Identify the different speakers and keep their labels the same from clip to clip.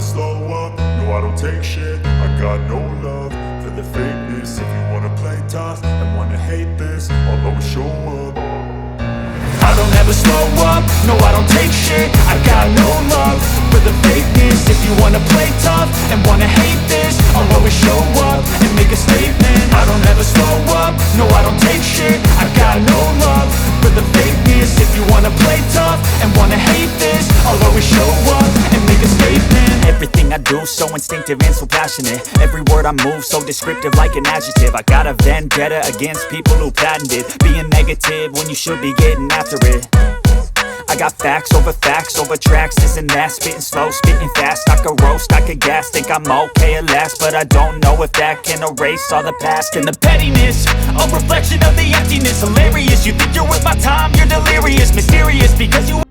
Speaker 1: slow up, no I don't take shit. I got no love for the fakeness. If you wanna play tough and wanna hate this, I'll always show up. I don't ever slow up, no I don't take shit. I got no love for the fakeness. If you wanna play tough and wanna hate this, I'll always show up and make a statement. I don't ever slow up, no I don't take shit. I got no love for the fakeness. If you wanna play tough and wanna hate this, I'll always show up and make a statement.
Speaker 2: Everything I do so instinctive and so passionate. Every word I move so descriptive like an adjective. I got a vendetta against people who patented being negative when you should be getting after it. I got facts over tracks, this and that. Spitting slow, spitting fast. I could roast, I could gas. Think I'm okay at last, but I don't know if that can erase all the past. And the pettiness, a reflection of the emptiness. Hilarious, you think you're worth my time, you're delirious. Mysterious, because you...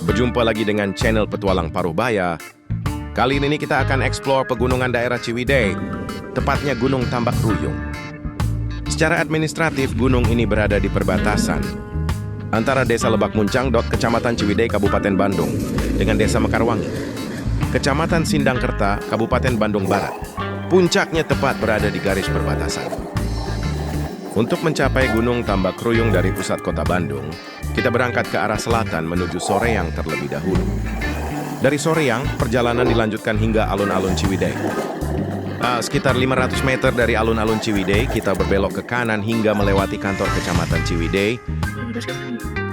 Speaker 3: Berjumpa lagi dengan channel Petualang Parubaya. Kali ini kita akan eksplor pegunungan daerah Ciwidey, tepatnya Gunung Tambak Ruyung. Secara administratif, gunung ini berada di perbatasan antara Desa Lebak Muncang, Kecamatan Ciwidey, Kabupaten Bandung, dengan Desa Mekarwangi, Kecamatan Sindangkerta, Kabupaten Bandung Barat. Puncaknya tepat berada di garis perbatasan. Untuk mencapai Gunung Tambak Ruyung dari pusat kota Bandung, kita berangkat ke arah selatan menuju Soreang terlebih dahulu. Dari Soreang, perjalanan dilanjutkan hingga alun-alun Ciwidey. Sekitar 500 meter dari alun-alun Ciwidey, kita berbelok ke kanan hingga melewati kantor Kecamatan Ciwidey.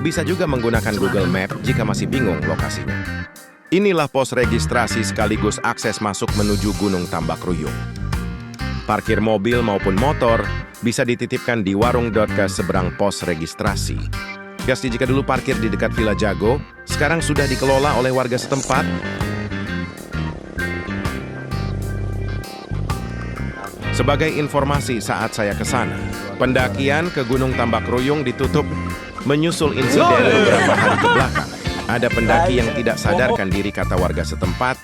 Speaker 3: Bisa juga menggunakan Google Map jika masih bingung lokasinya. Inilah pos registrasi sekaligus akses masuk menuju Gunung Tambak Ruyung. Parkir mobil maupun motor bisa dititipkan di warung Dotgas seberang pos registrasi. Pasti jika dulu parkir di dekat Villa Jago, sekarang sudah dikelola oleh warga setempat. Sebagai informasi saat saya ke sana, pendakian ke Gunung Tambak Ruyung ditutup menyusul insiden beberapa hari ke belakang. Ada pendaki yang tidak sadarkan diri, kata warga setempat,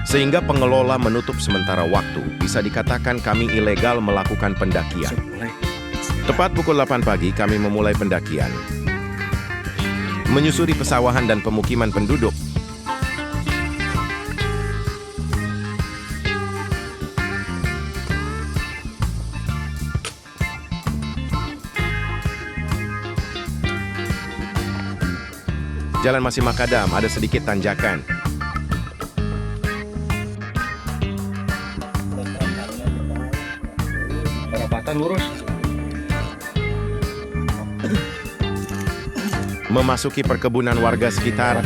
Speaker 3: sehingga pengelola menutup sementara waktu. Bisa dikatakan kami ilegal melakukan pendakian. Tepat pukul 8 pagi kami memulai pendakian, menyusuri pesawahan dan pemukiman penduduk. Jalan masih makadam, ada sedikit tanjakan.
Speaker 4: Perapatan lurus.
Speaker 3: Memasuki perkebunan warga sekitar.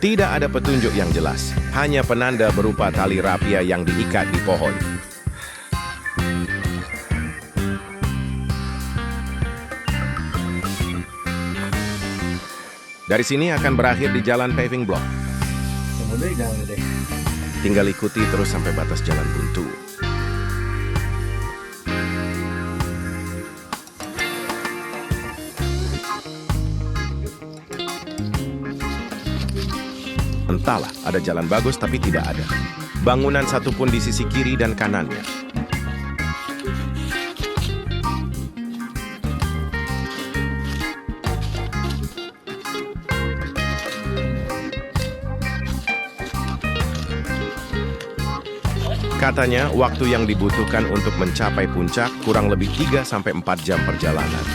Speaker 3: Tidak ada petunjuk yang jelas, hanya penanda berupa tali rapia yang diikat di pohon. Dari sini akan berakhir di jalan paving block. Tinggal ikuti terus sampai batas jalan buntu. Entahlah, ada jalan bagus tapi tidak ada bangunan satupun di sisi kiri dan kanannya. Katanya, waktu yang dibutuhkan untuk mencapai puncak kurang lebih 3-4 jam perjalanan.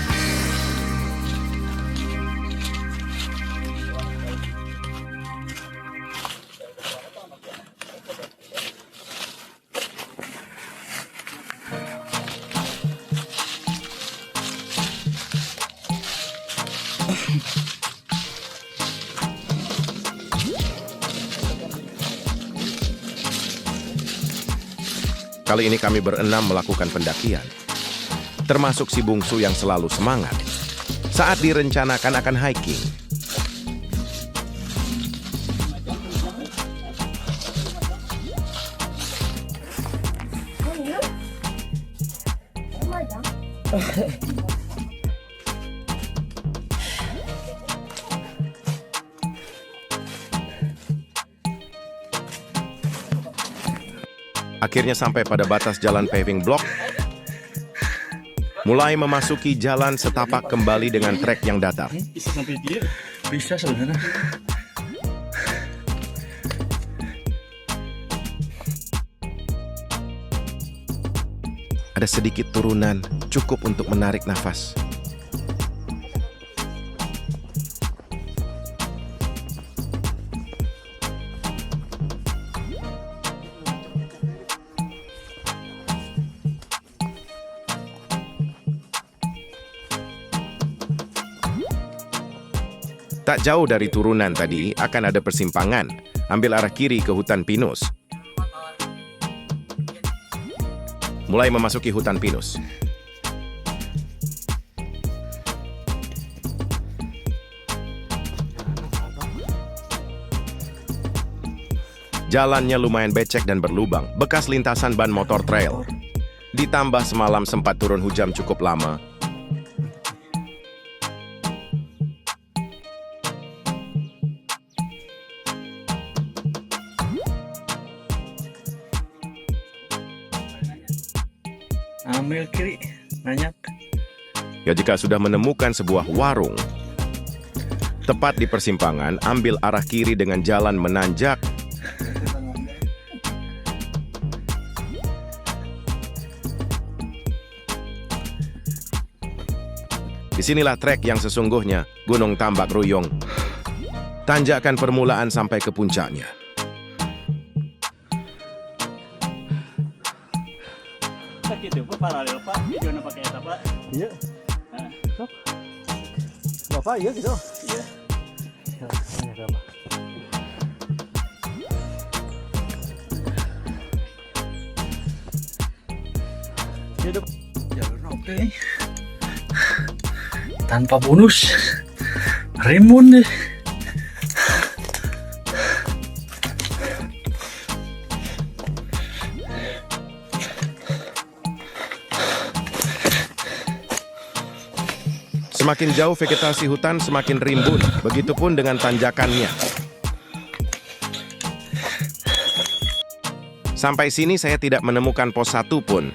Speaker 3: Kali ini kami berenam melakukan pendakian, termasuk si bungsu yang selalu semangat saat direncanakan akan hiking. Akhirnya sampai pada batas jalan paving block. Mulai memasuki jalan setapak kembali dengan trek yang datar.
Speaker 4: Bisa sampai dia. Bisa sebenarnya.
Speaker 3: Ada sedikit turunan, cukup untuk menarik nafas. Tak jauh dari turunan tadi akan ada persimpangan. Ambil arah kiri ke hutan pinus. Mulai memasuki hutan pinus. Jalannya lumayan becek dan berlubang, bekas lintasan ban motor trail. Ditambah semalam sempat turun hujan cukup lama.
Speaker 4: Ambil kiri, banyak.
Speaker 3: Ya jika sudah menemukan sebuah warung, tepat di persimpangan, ambil arah kiri dengan jalan menanjak. Disinilah trek yang sesungguhnya, Gunung Tambak Ruyung. Tanjakan permulaan sampai ke puncaknya.
Speaker 4: Sakit ya, Pak, paralel, Pak. Video na pakai eta, Pak.
Speaker 5: Iya. Sok. Bapak iya gitu.
Speaker 4: Iya.
Speaker 5: Ya, banyak apa?
Speaker 4: Hidup. Jalur oke. Tanpa bonus. Rimbun deh.
Speaker 3: Semakin jauh vegetasi hutan, semakin rimbun. Begitupun dengan tanjakannya. Sampai sini saya tidak menemukan pos satu pun.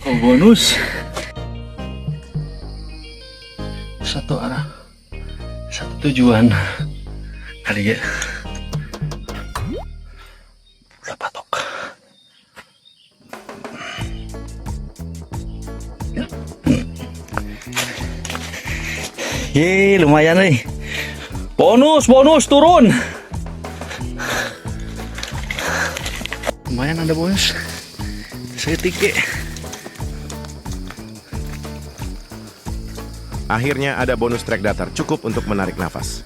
Speaker 4: Oh, bonus. Satu arah. Satu tujuan. Kali ya. Udah patok. Yeay, lumayan nih. Bonus, bonus, turun. Lumayan ada bonus. Setik.
Speaker 3: Akhirnya ada bonus trek datar, cukup untuk menarik nafas.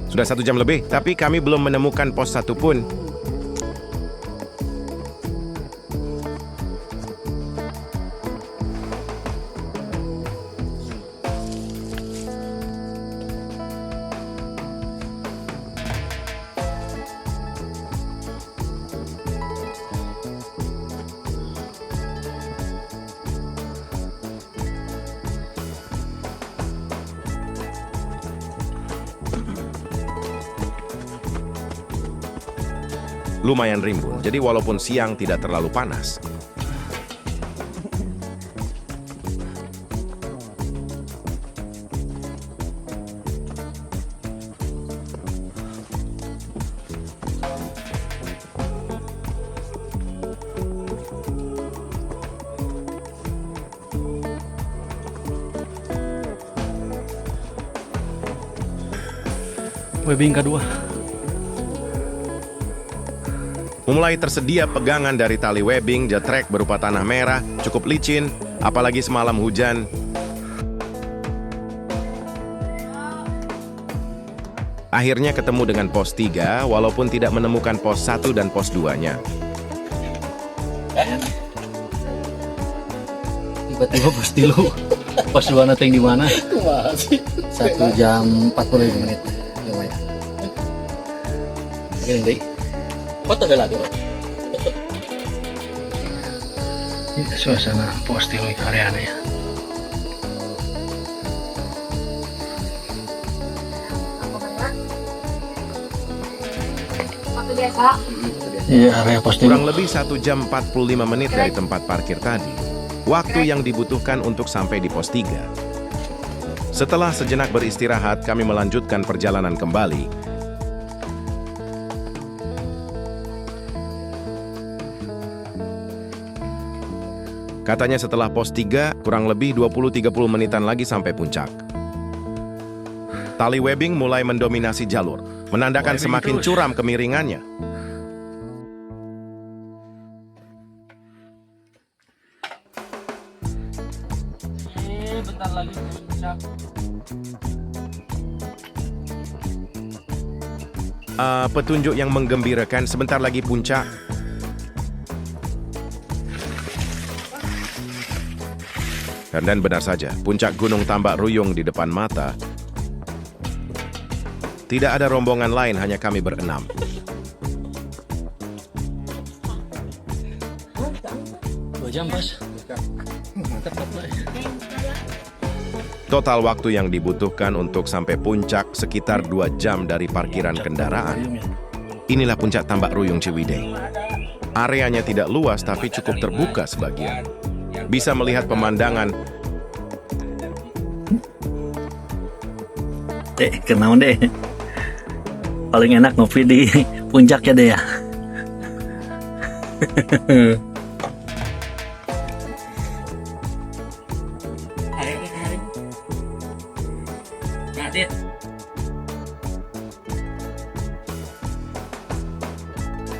Speaker 3: Sudah 1 jam lebih, tapi kami belum menemukan pos satu pun. Lumayan rimbun, jadi walaupun siang tidak terlalu panas.
Speaker 4: Webbing kedua.
Speaker 3: Mulai tersedia pegangan dari tali webbing, jetrek berupa tanah merah, cukup licin, apalagi semalam hujan. Akhirnya ketemu dengan pos 3, walaupun tidak menemukan pos 1 dan pos 2-nya.
Speaker 4: Tiba-tiba pos 3.
Speaker 5: Pos 2 nanti di mana?
Speaker 6: Kumaha sih?
Speaker 5: 1 jam 45 menit. Lumayan. Gini deh.
Speaker 6: Foto deh lagi.
Speaker 5: Ini suasana posting di karyanya ya.
Speaker 7: Waktu biasa.
Speaker 5: Iya, area posting.
Speaker 3: Kurang lebih 1 jam 45 menit dari tempat parkir tadi. Waktu yang dibutuhkan untuk sampai di pos 3. Setelah sejenak beristirahat, kami melanjutkan perjalanan kembali. Katanya setelah pos 3, kurang lebih 20-30 menitan lagi sampai puncak. Tali webbing mulai mendominasi jalur, menandakan semakin curam kemiringannya.
Speaker 5: Bentar lagi puncak.
Speaker 3: Petunjuk yang menggembirakan, sebentar lagi puncak. Dan benar saja, puncak Gunung Tambak Ruyung di depan mata. Tidak ada rombongan lain, hanya kami berenam.
Speaker 5: Dua jam pas. Tepat lah.
Speaker 3: Total waktu yang dibutuhkan untuk sampai puncak sekitar 2 jam dari parkiran kendaraan. Inilah puncak Tambak Ruyung Ciwidey. Areanya tidak luas tapi cukup terbuka sebagian. Bisa melihat pemandangan.
Speaker 4: Kenapa deh? Paling enak ngopi di puncak ya deh ya.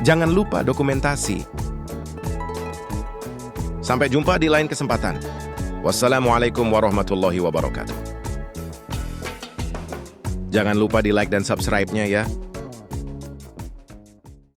Speaker 3: Jangan lupa dokumentasi. Sampai jumpa di lain kesempatan. Wassalamualaikum warahmatullahi wabarakatuh. Jangan lupa di like dan subscribe-nya ya.